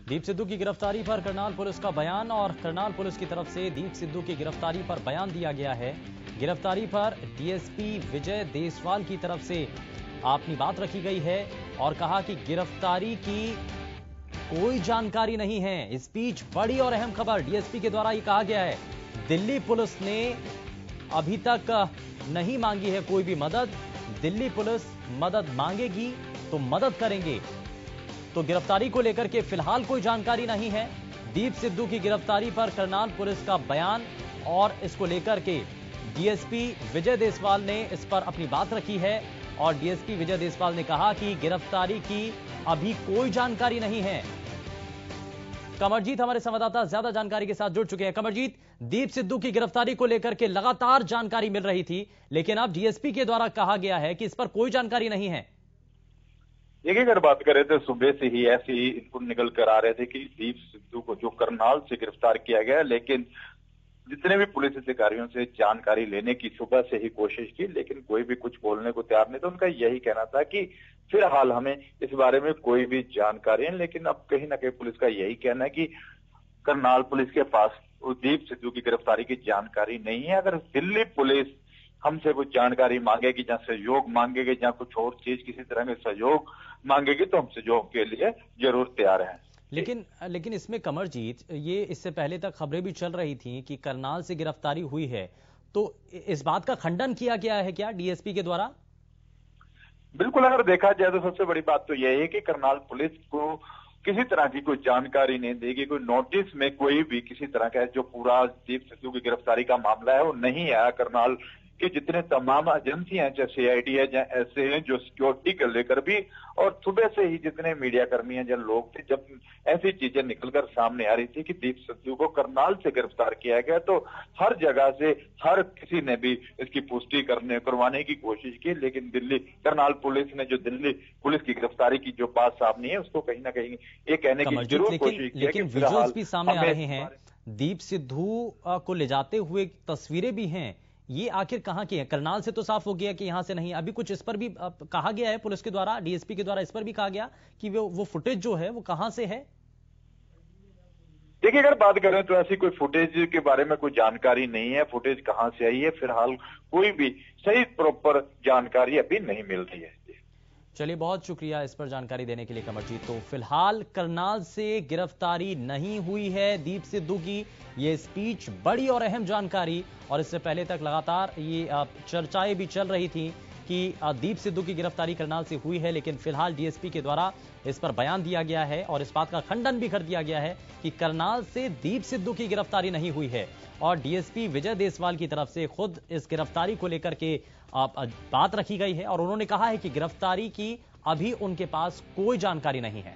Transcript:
दीप सिद्धू की गिरफ्तारी पर करनाल पुलिस का बयान और करनाल पुलिस की तरफ से दीप सिद्धू की गिरफ्तारी पर बयान दिया गया है। गिरफ्तारी पर डीएसपी विजय देसवाल की तरफ से अपनी बात रखी गई है और कहा कि गिरफ्तारी की कोई जानकारी नहीं है। इस बीच बड़ी और अहम खबर डीएसपी के द्वारा ये कहा गया है, दिल्ली पुलिस ने अभी तक नहीं मांगी है कोई भी मदद। दिल्ली पुलिस मदद मांगेगी तो मदद करेंगे। तो गिरफ्तारी को लेकर के फिलहाल कोई जानकारी नहीं है। दीप सिद्धू की गिरफ्तारी पर करनाल पुलिस का बयान और इसको लेकर के डीएसपी विजय देसवाल ने इस पर अपनी बात रखी है और डीएसपी विजय देसवाल ने कहा कि गिरफ्तारी की अभी कोई जानकारी नहीं है। कमरजीत हमारे संवाददाता ज्यादा जानकारी के साथ जुड़ चुके हैं। कमरजीत, दीप सिद्धू की गिरफ्तारी को लेकर के लगातार जानकारी मिल रही थी, लेकिन अब डीएसपी के द्वारा कहा गया है कि इस पर कोई जानकारी नहीं है। देखिए, अगर बात करें तो सुबह से ही ऐसे ही इनको निकल कर आ रहे थे कि दीप सिद्धू को जो करनाल से गिरफ्तार किया गया, लेकिन जितने भी पुलिस अधिकारियों से जानकारी लेने की सुबह से ही कोशिश की, लेकिन कोई भी कुछ बोलने को तैयार नहीं। तो उनका यही कहना था कि फिलहाल हमें इस बारे में कोई भी जानकारी है। लेकिन अब कहीं ना कहीं पुलिस का यही कहना है कि करनाल पुलिस के पास दीप सिद्धू की गिरफ्तारी की जानकारी नहीं है। अगर दिल्ली पुलिस हमसे कुछ जानकारी मांगेगी, जहां सहयोग मांगेगी, जहां कुछ और चीज किसी तरह के सहयोग मांगेगी, तो हम सहयोग के लिए जरूर तैयार हैं। लेकिन इसमें कमरजीत, ये इससे पहले तक खबरें भी चल रही थी कि करनाल से गिरफ्तारी हुई है, तो इस बात का खंडन किया गया है क्या डीएसपी के द्वारा? बिल्कुल, अगर देखा जाए तो सबसे बड़ी बात तो यही है कि करनाल पुलिस को किसी तरह की कोई जानकारी नहीं देगी। कोई नोटिस में कोई भी किसी तरह का जो पूरा दीप सिद्धू की गिरफ्तारी का मामला है वो नहीं आया। करनाल कि जितने तमाम एजेंसियां चाहे सीआईडी है, चाहे ऐसे हैं जो सिक्योरिटी को लेकर भी, और सुबह से ही जितने मीडिया कर्मी हैं, जो लोग थे, जब ऐसी चीजें निकलकर सामने आ रही थी कि दीप सिद्धू को करनाल से गिरफ्तार किया गया, तो हर जगह से हर किसी ने भी इसकी पुष्टि करवाने की कोशिश की। लेकिन दिल्ली करनाल पुलिस ने जो दिल्ली पुलिस की गिरफ्तारी की जो बात सामने है, उसको कहीं ना कहीं ये कहने की जरूर कोशिश की। लेकिन विजुअल्स भी सामने आ रहे हैं, दीप सिद्धू को ले जाते हुए तस्वीरें भी हैं। ये आखिर कहां की है? करनाल से तो साफ हो गया कि यहां से नहीं। अभी कुछ इस पर भी कहा गया है पुलिस के द्वारा, डीएसपी के द्वारा इस पर भी कहा गया कि वो फुटेज जो है वो कहां से है? देखिए, अगर बात करें तो ऐसी कोई फुटेज के बारे में कोई जानकारी नहीं है। फुटेज कहां से आई है, फिलहाल कोई भी सही प्रॉपर जानकारी अभी नहीं मिल रही है। चलिए, बहुत शुक्रिया इस पर जानकारी देने के लिए कमरजीत। तो फिलहाल करनाल से गिरफ्तारी नहीं हुई है दीप सिद्धू की। ये स्पीच बड़ी और अहम जानकारी, और इससे पहले तक लगातार ये चर्चाएं भी चल रही थी कि दीप सिद्धू की गिरफ्तारी करनाल से हुई है, लेकिन फिलहाल डीएसपी के द्वारा इस पर बयान दिया गया है और इस बात का खंडन भी कर दिया गया है कि करनाल से दीप सिद्धू की गिरफ्तारी नहीं हुई है। और डीएसपी विजय देसवाल की तरफ से खुद इस गिरफ्तारी को लेकर के बात रखी गई है और उन्होंने कहा है कि गिरफ्तारी की अभी उनके पास कोई जानकारी नहीं है।